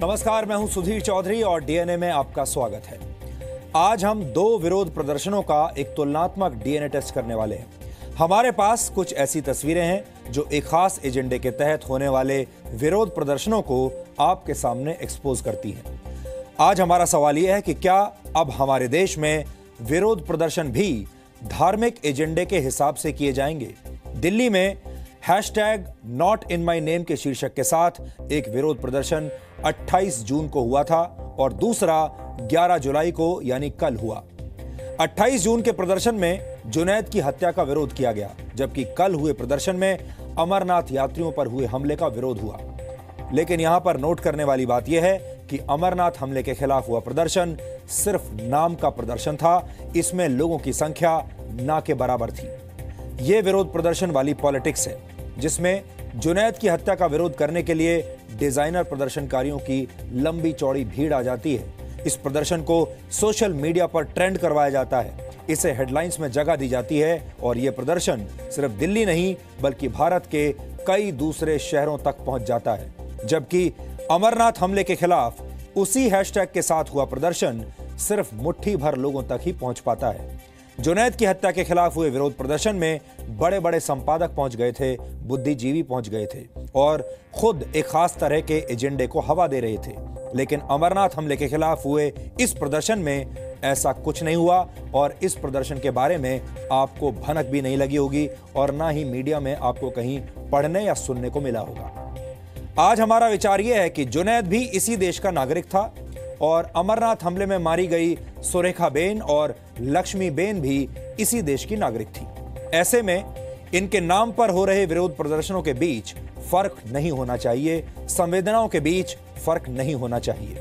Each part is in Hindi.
नमस्कार, मैं हूं सुधीर चौधरी और डीएनए में आपका स्वागत है। आज हम दो विरोध प्रदर्शनों का एक तुलनात्मक डीएनए टेस्ट करने वाले हैं। हमारे पास कुछ ऐसी तस्वीरें हैं जो एक खास एजेंडे के तहत होने वाले विरोध प्रदर्शनों को आपके सामने एक्सपोज करती हैं। आज हमारा सवाल यह है कि क्या अब हमारे देश में विरोध प्रदर्शन भी धार्मिक एजेंडे के हिसाब से किए जाएंगे? दिल्ली में #NotInMyName के शीर्षक के साथ एक विरोध प्रदर्शन 28 जून को हुआ था और दूसरा 11 जुलाई को यानी कल हुआ। 28 जून के प्रदर्शन में जुनैद की हत्या का विरोध किया गया, जबकि कल हुए प्रदर्शन में अमरनाथ यात्रियों पर हुए हमले का विरोध हुआ। लेकिन यहां पर नोट करने वाली बात यह है कि अमरनाथ हमले के खिलाफ हुआ प्रदर्शन सिर्फ नाम का प्रदर्शन था, इसमें लोगों की संख्या ना के बराबर थी। यह विरोध प्रदर्शन वाली पॉलिटिक्स है, जिसमें जुनैद की हत्या का विरोध करने के लिए डिजाइनर प्रदर्शनकारियों की लंबी चौड़ी भीड़ आ जाती है। इस प्रदर्शन को सोशल मीडिया पर ट्रेंड करवाया जाता है, इसे हेडलाइंस में जगह दी जाती है और यह प्रदर्शन सिर्फ दिल्ली नहीं बल्कि भारत के कई दूसरे शहरों तक पहुंच जाता है। जबकि अमरनाथ हमले के खिलाफ उसी हैशटैग के साथ हुआ प्रदर्शन सिर्फ मुट्ठी भर लोगों तक ही पहुंच पाता है। जुनैद की हत्या के खिलाफ हुए विरोध प्रदर्शन में बड़े बड़े संपादक पहुंच गए थे, बुद्धिजीवी पहुंच गए थे और खुद एक खास तरह के एजेंडे को हवा दे रहे थे। लेकिन अमरनाथ हमले के खिलाफ हुए इस प्रदर्शन में ऐसा कुछ नहीं हुआ और इस प्रदर्शन के बारे में आपको भनक भी नहीं लगी होगी और ना ही मीडिया में आपको कहीं पढ़ने या सुनने को मिला होगा। आज हमारा विचार यह है कि जुनैद भी इसी देश का नागरिक था और अमरनाथ हमले में मारी गई सुरेखा बेन और लक्ष्मी बेन भी इसी देश की नागरिक थी। ऐसे में इनके नाम पर हो रहे विरोध प्रदर्शनों के बीच फर्क नहीं होना चाहिए, संवेदनाओं के बीच फर्क नहीं होना चाहिए।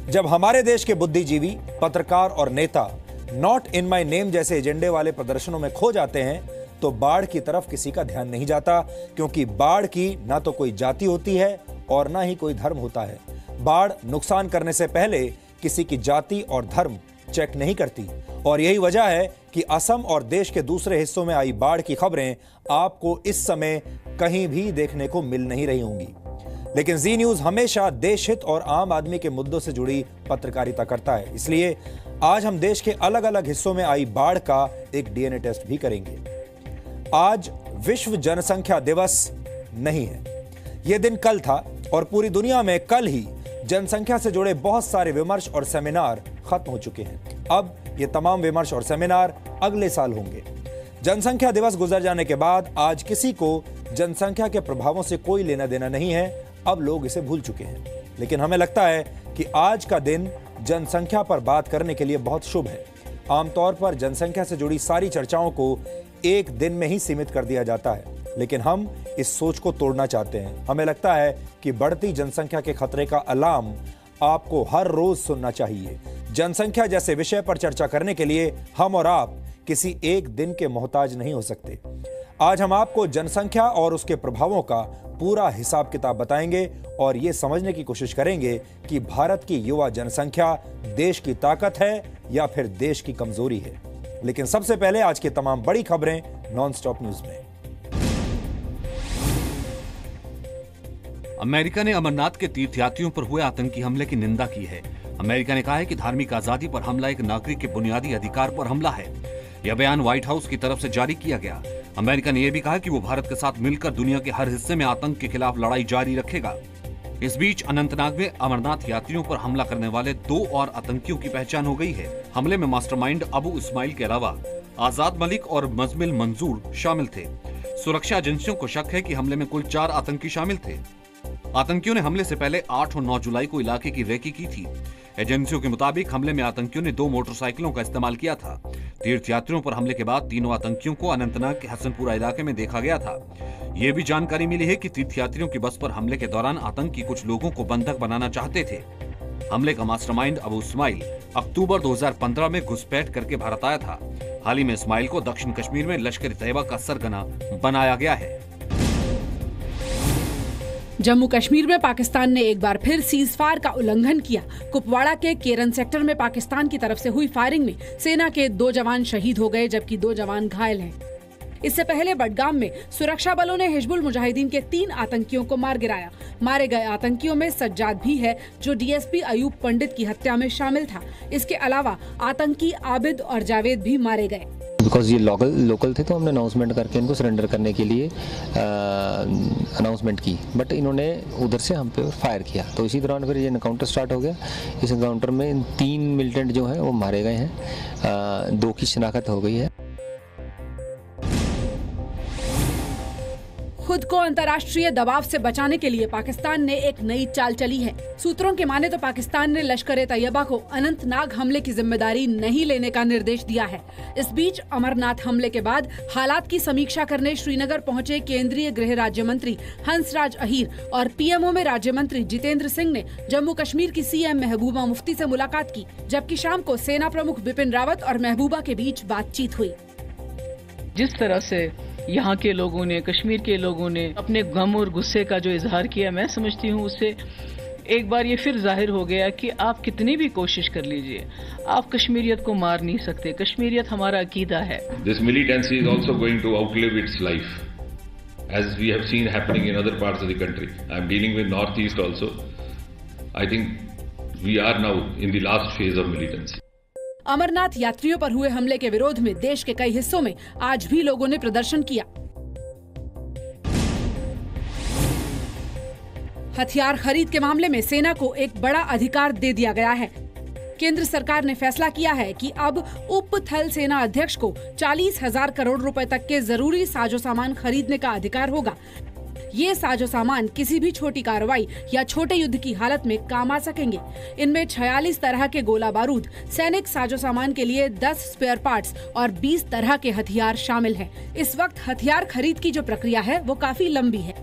जब हमारे देश के बुद्धिजीवी, पत्रकार और नेता नॉट इन माय नेम जैसे एजेंडे वाले प्रदर्शनों में खो जाते हैं तो बाढ़ की तरफ किसी का ध्यान नहीं जाता, क्योंकि बाढ़ की ना तो कोई जाति होती है और ना ही कोई धर्म होता है। बाढ़ नुकसान करने से पहले किसी की जाति और धर्म चेक नहीं करती और यही वजह है कि असम और देश के दूसरे हिस्सों में आई बाढ़ की खबरें आपको इस समय कहीं भी देखने को मिल नहीं रही होंगी। लेकिन जी न्यूज हमेशा देश हित और आम आदमी के मुद्दों से जुड़ी पत्रकारिता करता है, इसलिए आज हम देश के अलग अलग हिस्सों में आई बाढ़ का एक डीएनए टेस्ट भी करेंगे। आज विश्व जनसंख्या दिवस नहीं है, यह दिन कल था और पूरी दुनिया में कल ही जनसंख्या से जुड़े बहुत सारे विमर्श और सेमिनार खत्म हो चुके हैं। अब ये तमाम विमर्श और सेमिनार अगले साल होंगे। जनसंख्या दिवस गुजर जाने के बाद आज किसी को जनसंख्या के प्रभावों से कोई लेना देना नहीं है, अब लोग इसे भूल चुके हैं। लेकिन हमें लगता है कि आज का दिन जनसंख्या पर बात करने के लिए बहुत शुभ है। आमतौर पर जनसंख्या से जुड़ी सारी चर्चाओं को एक दिन में ही सीमित कर दिया जाता है, लेकिन हम इस सोच को तोड़ना चाहते हैं। हमें लगता है कि बढ़ती जनसंख्या के खतरे का अलार्म आपको हर रोज सुनना चाहिए। जनसंख्या जैसे विषय पर चर्चा करने के लिए हम और आप किसी एक दिन के मोहताज नहीं हो सकते। आज हम आपको जनसंख्या और उसके प्रभावों का पूरा हिसाब किताब बताएंगे और ये समझने की कोशिश करेंगे कि भारत की युवा जनसंख्या देश की ताकत है या फिर देश की कमजोरी है। लेकिन सबसे पहले आज की तमाम बड़ी खबरें नॉनस्टॉप न्यूज में। अमेरिका ने अमरनाथ के तीर्थयात्रियों पर हुए आतंकी हमले की निंदा की है। अमेरिका ने कहा है कि धार्मिक आजादी पर हमला एक नागरिक के बुनियादी अधिकार पर हमला है। यह बयान व्हाइट हाउस की तरफ से जारी किया गया। अमेरिका ने यह भी कहा कि वो भारत के साथ मिलकर दुनिया के हर हिस्से में आतंक के खिलाफ लड़ाई जारी रखेगा। इस बीच अनंतनाग में अमरनाथ यात्रियों पर हमला करने वाले 2 और आतंकियों की पहचान हो गई है। हमले में मास्टरमाइंड अबू इस्माइल के अलावा आजाद मलिक और मजमिल मंजूर शामिल थे। सुरक्षा एजेंसियों को शक है कि हमले में कुल 4 आतंकी शामिल थे। आतंकियों ने हमले से पहले 8 और 9 जुलाई को इलाके की रेकी की थी। एजेंसियों के मुताबिक हमले में आतंकियों ने 2 मोटरसाइकिलों का इस्तेमाल किया था। तीर्थयात्रियों पर हमले के बाद तीनों आतंकियों को अनंतनाग के हसनपुरा इलाके में देखा गया था। ये भी जानकारी मिली है कि तीर्थयात्रियों की बस पर हमले के दौरान आतंकी कुछ लोगों को बंधक बनाना चाहते थे। हमले का मास्टरमाइंड अबू इस्माइल अक्टूबर 2015 में घुसपैठ करके भारत आया था। हाल ही में इस्माइल को दक्षिण कश्मीर में लश्कर तैयबा का सरगना बनाया गया है। जम्मू कश्मीर में पाकिस्तान ने एक बार फिर सीज फायर का उल्लंघन किया। कुपवाड़ा के केरन सेक्टर में पाकिस्तान की तरफ से हुई फायरिंग में सेना के 2 जवान शहीद हो गए, जबकि 2 जवान घायल हैं। इससे पहले बडगाम में सुरक्षा बलों ने हिजबुल मुजाहिदीन के 3 आतंकियों को मार गिराया। मारे गए आतंकियों में सज्जाद भी है, जो डीएसपी अयूब पंडित की हत्या में शामिल था। इसके अलावा आतंकी आबिद और जावेद भी मारे गए। बिकॉज ये लोकल थे तो हमने अनाउंसमेंट करके इनको सरेंडर करने के लिए अनाउंसमेंट की, बट इन्होंने उधर से हम पे फायर किया। तो इसी दौरान फिर ये एनकाउंटर स्टार्ट हो गया। इस एनकाउंटर में 3 मिलिटेंट जो हैं वो मारे गए हैं, 2 की शिनाख्त हो गई है। खुद को अंतर्राष्ट्रीय दबाव से बचाने के लिए पाकिस्तान ने एक नई चाल चली है। सूत्रों के माने तो पाकिस्तान ने लश्कर-ए-तैयबा को अनंतनाग हमले की जिम्मेदारी नहीं लेने का निर्देश दिया है। इस बीच अमरनाथ हमले के बाद हालात की समीक्षा करने श्रीनगर पहुंचे केंद्रीय गृह राज्य मंत्री हंसराज अहीर और पीएमओ में राज्य मंत्री जितेंद्र सिंह ने जम्मू कश्मीर की सीएम महबूबा मुफ्ती से मुलाकात की, जबकि शाम को सेना प्रमुख बिपिन रावत और महबूबा के बीच बातचीत हुई। जिस तरह से यहाँ के लोगों ने, कश्मीर के लोगों ने अपने गम और गुस्से का जो इजहार किया, मैं समझती हूँ उससे एक बार ये फिर जाहिर हो गया कि आप कितनी भी कोशिश कर लीजिए, आप कश्मीरियत को मार नहीं सकते। कश्मीरियत हमारा अकीदा है। This militancy is also going to outlive its life, as we have seen happening in other parts of the country. I am dealing with Northeast also. I think we are now in the last phase of militancy. Amarnath यात्रियों पर हुए हमले के विरोध में देश के कई हिस्सों में आज भी लोगों ने प्रदर्शन किया। हथियार खरीद के मामले में सेना को एक बड़ा अधिकार दे दिया गया है। केंद्र सरकार ने फैसला किया है कि अब उप थल सेना अध्यक्ष को 40,000 करोड़ रुपए तक के जरूरी साजो सामान खरीदने का अधिकार होगा। ये साजो सामान किसी भी छोटी कार्रवाई या छोटे युद्ध की हालत में काम आ सकेंगे। इनमें 46 तरह के गोला बारूद, सैनिक साजो सामान के लिए 10 स्पेयर पार्ट्स और 20 तरह के हथियार शामिल हैं। इस वक्त हथियार खरीद की जो प्रक्रिया है वो काफी लंबी है।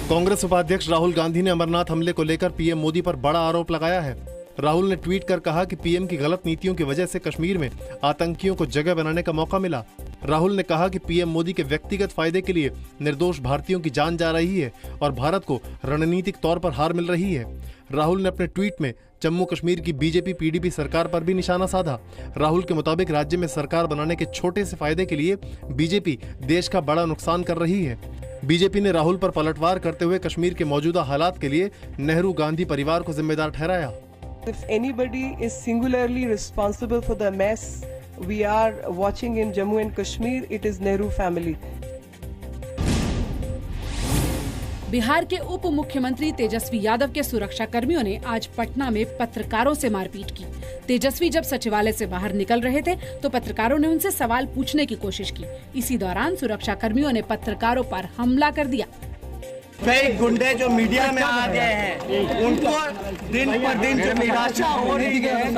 कांग्रेस उपाध्यक्ष राहुल गांधी ने अमरनाथ हमले को लेकर पीएम मोदी पर बड़ा आरोप लगाया है। राहुल ने ट्वीट कर कहा कि पीएम की गलत नीतियों की वजह से कश्मीर में आतंकियों को जगह बनाने का मौका मिला। राहुल ने कहा कि पीएम मोदी के व्यक्तिगत फायदे के लिए निर्दोष भारतीयों की जान जा रही है और भारत को रणनीतिक तौर पर हार मिल रही है। राहुल ने अपने ट्वीट में जम्मू कश्मीर की बीजेपी पीडीपी सरकार पर भी निशाना साधा। राहुल के मुताबिक राज्य में सरकार बनाने के छोटे से फायदे के लिए बीजेपी देश का बड़ा नुकसान कर रही है। बीजेपी ने राहुल पर पलटवार करते हुए कश्मीर के मौजूदा हालात के लिए नेहरू गांधी परिवार को जिम्मेदार ठहराया। If anybody is singularly responsible for the mess we are watching in Jammu and Kashmir, it is Nehru family. Bihar के उप मुख्यमंत्री तेजस्वी यादव के सुरक्षा कर्मियों ने आज पटना में पत्रकारों से मारपीट की। तेजस्वी जब सचिवालय से बाहर निकल रहे थे तो पत्रकारों ने उनसे सवाल पूछने की कोशिश की। इसी दौरान सुरक्षा कर्मियों ने पत्रकारों पर हमला कर दिया। कई गुंडे जो मीडिया में आ गए हैं, उनको दिन पर दिन जो निराशा हो रही है,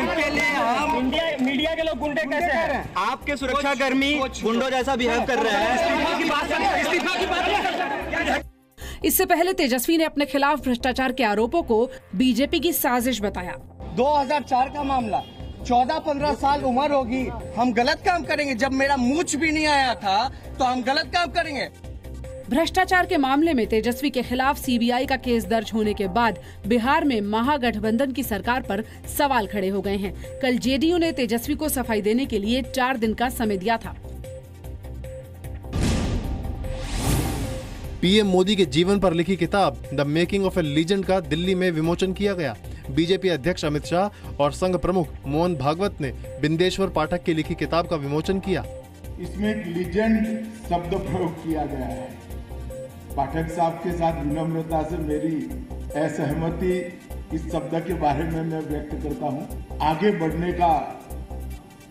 उनके लिए हम मीडिया के लोग गुंडे कैसे हैं? आपके सुरक्षा कर्मी गुंडों जैसा बिहेव कर रहे हैं। इस्तीफा की बात। इससे पहले तेजस्वी ने अपने खिलाफ भ्रष्टाचार के आरोपों को बीजेपी की साजिश बताया। 2004 का मामला, 14-15 साल उम्र होगी, हम गलत काम करेंगे। जब मेरा मूंछ भी नहीं आया था तो हम गलत काम करेंगे। भ्रष्टाचार के मामले में तेजस्वी के खिलाफ सीबीआई का केस दर्ज होने के बाद बिहार में महागठबंधन की सरकार पर सवाल खड़े हो गए हैं। कल जेडीयू ने तेजस्वी को सफाई देने के लिए 4 दिन का समय दिया था। पीएम मोदी के जीवन पर लिखी किताब the making of A legend का दिल्ली में विमोचन किया गया। बीजेपी अध्यक्ष अमित शाह और संघ प्रमुख मोहन भागवत ने बिंदेश्वर पाठक की लिखी किताब का विमोचन किया। इसमें एक लीजेंड शब्द प्रयोग किया गया है। पाठक साहब के साथ विनम्रता से मेरी असहमति इस शब्द के बारे में मैं व्यक्त करता हूं। आगे बढ़ने का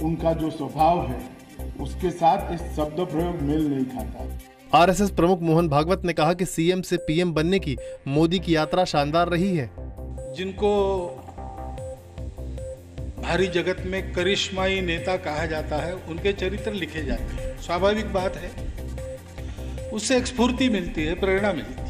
उनका जो स्वभाव है उसके साथ इस शब्द प्रयोग मेल नहीं खाता। आरएसएस प्रमुख मोहन भागवत ने कहा कि सीएम से पीएम बनने की मोदी की यात्रा शानदार रही है। जिनको भारी जगत में करिश्माई नेता कहा जाता है, उनके चरित्र लिखे जाते हैं। स्वाभाविक बात है, उससे एक स्फूर्ति मिलती है, प्रेरणा मिलती है।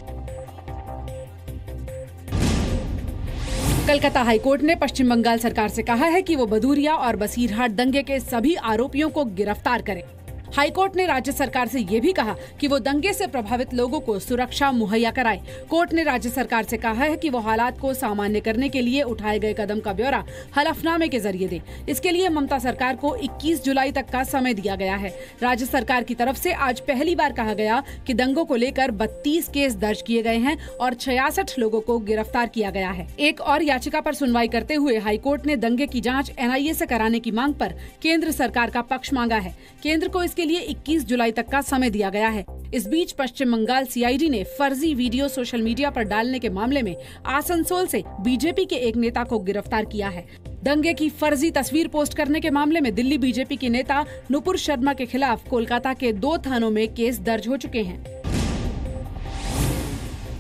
कलकत्ता हाईकोर्ट ने पश्चिम बंगाल सरकार से कहा है कि वो भदूरिया और बसीरहाट दंगे के सभी आरोपियों को गिरफ्तार करे। हाईकोर्ट ने राज्य सरकार से ये भी कहा कि वो दंगे से प्रभावित लोगों को सुरक्षा मुहैया कराए। कोर्ट ने राज्य सरकार से कहा है कि वो हालात को सामान्य करने के लिए उठाए गए कदम का ब्यौरा हलफनामे के जरिए दे। इसके लिए ममता सरकार को 21 जुलाई तक का समय दिया गया है। राज्य सरकार की तरफ से आज पहली बार कहा गया कि दंगों को लेकर 32 केस दर्ज किए गए हैं और 66 लोगों को गिरफ्तार किया गया है। एक और याचिका पर सुनवाई करते हुए हाईकोर्ट ने दंगे की जाँच NIA से कराने की मांग पर केंद्र सरकार का पक्ष मांगा है। केंद्र को इसके लिए 21 जुलाई तक का समय दिया गया है। इस बीच पश्चिम बंगाल CID ने फर्जी वीडियो सोशल मीडिया पर डालने के मामले में आसनसोल से बीजेपी के एक नेता को गिरफ्तार किया है। दंगे की फर्जी तस्वीर पोस्ट करने के मामले में दिल्ली बीजेपी के नेता नुपुर शर्मा के खिलाफ कोलकाता के 2 थानों में केस दर्ज हो चुके हैं।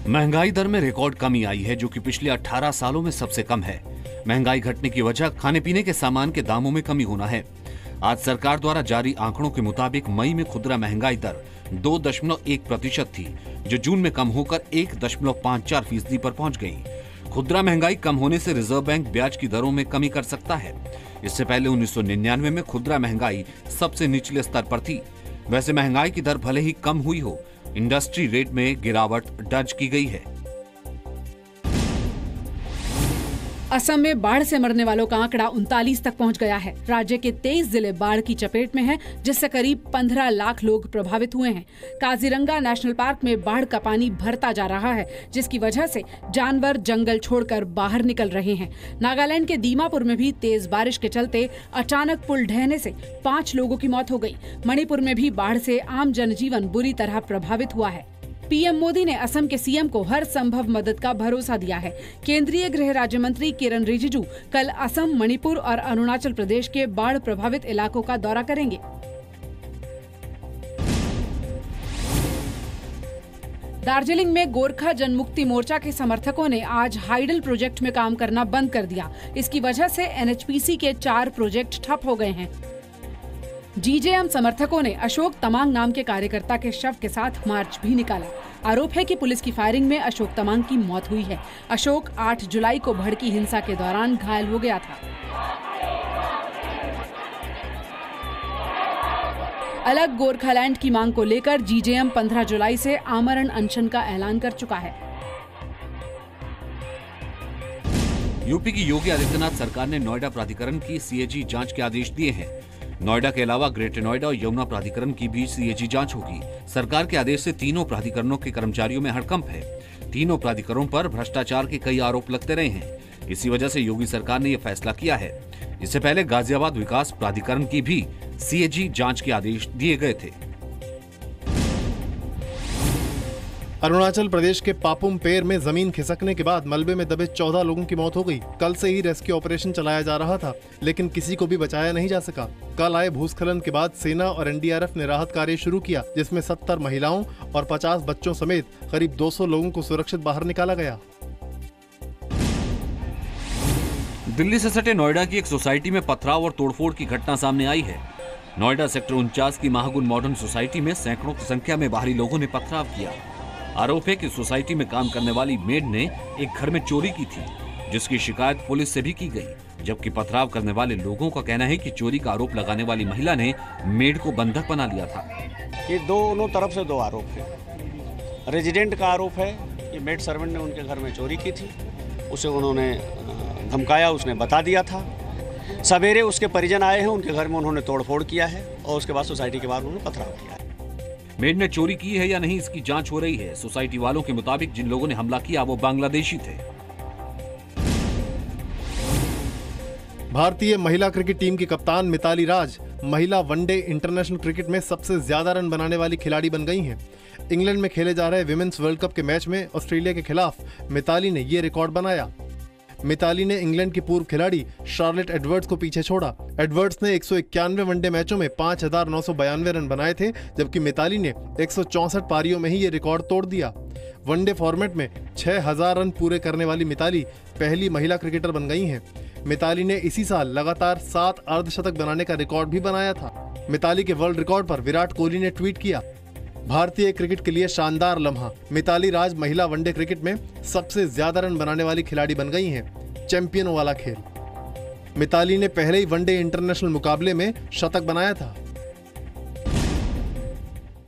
महंगाई दर में रिकॉर्ड कमी आई है, जो कि पिछले 18 सालों में सबसे कम है। महंगाई घटने की वजह खाने पीने के सामान के दामों में कमी होना है। आज सरकार द्वारा जारी आंकड़ों के मुताबिक मई में खुदरा महंगाई दर 2.1% थी, जो जून में कम होकर 1.54% पर पहुंच गई। खुदरा महंगाई कम होने से रिजर्व बैंक ब्याज की दरों में कमी कर सकता है। इससे पहले 1999 में खुदरा महंगाई सबसे निचले स्तर पर थी। वैसे महंगाई की दर भले ही कम हुई हो, इंडस्ट्री रेट में गिरावट दर्ज की गई है। असम में बाढ़ से मरने वालों का आंकड़ा 39 तक पहुंच गया है। राज्य के 23 जिले बाढ़ की चपेट में हैं, जिससे करीब 15 लाख लोग प्रभावित हुए हैं। काजीरंगा नेशनल पार्क में बाढ़ का पानी भरता जा रहा है, जिसकी वजह से जानवर जंगल छोड़कर बाहर निकल रहे हैं। नागालैंड के दीमापुर में भी तेज बारिश के चलते अचानक पुल ढहने से 5 लोगों की मौत हो गई। मणिपुर में भी बाढ़ से आम जनजीवन बुरी तरह प्रभावित हुआ है। पीएम मोदी ने असम के सीएम को हर संभव मदद का भरोसा दिया है। केंद्रीय गृह राज्य मंत्री किरण रिजिजू कल असम, मणिपुर और अरुणाचल प्रदेश के बाढ़ प्रभावित इलाकों का दौरा करेंगे। दार्जिलिंग में गोरखा जनमुक्ति मोर्चा के समर्थकों ने आज हाइडल प्रोजेक्ट में काम करना बंद कर दिया। इसकी वजह से NHPC के 4 प्रोजेक्ट ठप हो गए हैं। GJM समर्थकों ने अशोक तमांग नाम के कार्यकर्ता के शव के साथ मार्च भी निकाला। आरोप है कि पुलिस की फायरिंग में अशोक तमांग की मौत हुई है। अशोक 8 जुलाई को भड़की हिंसा के दौरान घायल हो गया था। अलग गोरखालैंड की मांग को लेकर GJM 15 जुलाई से आमरण अनशन का ऐलान कर चुका है। यूपी की योगी आदित्यनाथ सरकार ने नोएडा प्राधिकरण की CAG जांच के आदेश दिए हैं। नोएडा के अलावा ग्रेटर नोएडा और यमुना प्राधिकरण की भी CAG जांच होगी। सरकार के आदेश से तीनों प्राधिकरणों के कर्मचारियों में हड़कंप है। तीनों प्राधिकरणों पर भ्रष्टाचार के कई आरोप लगते रहे हैं। इसी वजह से योगी सरकार ने यह फैसला किया है। इससे पहले गाजियाबाद विकास प्राधिकरण की भी CAG जांच के आदेश दिए गए थे। अरुणाचल प्रदेश के पापुम पेर में जमीन खिसकने के बाद मलबे में दबे 14 लोगों की मौत हो गई। कल से ही रेस्क्यू ऑपरेशन चलाया जा रहा था, लेकिन किसी को भी बचाया नहीं जा सका। कल आए भूस्खलन के बाद सेना और NDRF ने राहत कार्य शुरू किया, जिसमें 70 महिलाओं और 50 बच्चों समेत करीब 200 लोगों को सुरक्षित बाहर निकाला गया। दिल्ली से सटे नोएडा की एक सोसाइटी में पथराव और तोड़फोड़ की घटना सामने आई है। नोएडा सेक्टर 49 की महागुन मॉडर्न सोसाइटी में सैकड़ों की संख्या में बाहरी लोगों ने पथराव किया। आरोप है कि सोसाइटी में काम करने वाली मेड ने एक घर में चोरी की थी, जिसकी शिकायत पुलिस से भी की गई। जबकि पथराव करने वाले लोगों का कहना है कि चोरी का आरोप लगाने वाली महिला ने मेड को बंधक बना लिया था। ये दोनों तरफ से 2 आरोप है। रेजिडेंट का आरोप है कि मेड सर्वेंट ने उनके घर में चोरी की थी, उसे उन्होंने धमकाया, उसने बता दिया था। सवेरे उसके परिजन आए हैं, उनके घर में उन्होंने तोड़फोड़ किया है और उसके बाद सोसाइटी के बाहर उन्होंने पथराव किया है। मेड ने चोरी की है या नहीं, इसकी जांच हो रही है। सोसाइटी वालों के मुताबिक जिन लोगों ने हमला किया वो बांग्लादेशी थे। भारतीय महिला क्रिकेट टीम की कप्तान मिताली राज महिला वनडे इंटरनेशनल क्रिकेट में सबसे ज्यादा रन बनाने वाली खिलाड़ी बन गई हैं। इंग्लैंड में खेले जा रहे विमेंस वर्ल्ड कप के मैच में ऑस्ट्रेलिया के खिलाफ मिताली ने ये रिकॉर्ड बनाया। मिताली ने इंग्लैंड की पूर्व खिलाड़ी शार्लेट एडवर्ड्स को पीछे छोड़ा। एडवर्ड्स ने 191 वनडे मैचों में 5,992 रन बनाए थे, जबकि मिताली ने 164 पारियों में ही ये रिकॉर्ड तोड़ दिया। वनडे फॉर्मेट में 6,000 रन पूरे करने वाली मिताली पहली महिला क्रिकेटर बन गई हैं। मिताली ने इसी साल लगातार 7 अर्धशतक बनाने का रिकॉर्ड भी बनाया था। मिताली के वर्ल्ड रिकॉर्ड पर विराट कोहली ने ट्वीट किया, भारतीय क्रिकेट के लिए शानदार लम्हा। मिताली राज महिला वनडे क्रिकेट में सबसे ज्यादा रन बनाने वाली खिलाड़ी बन गई हैं। चैंपियनों वाला खेल। मिताली ने पहले ही वनडे इंटरनेशनल मुकाबले में शतक बनाया था।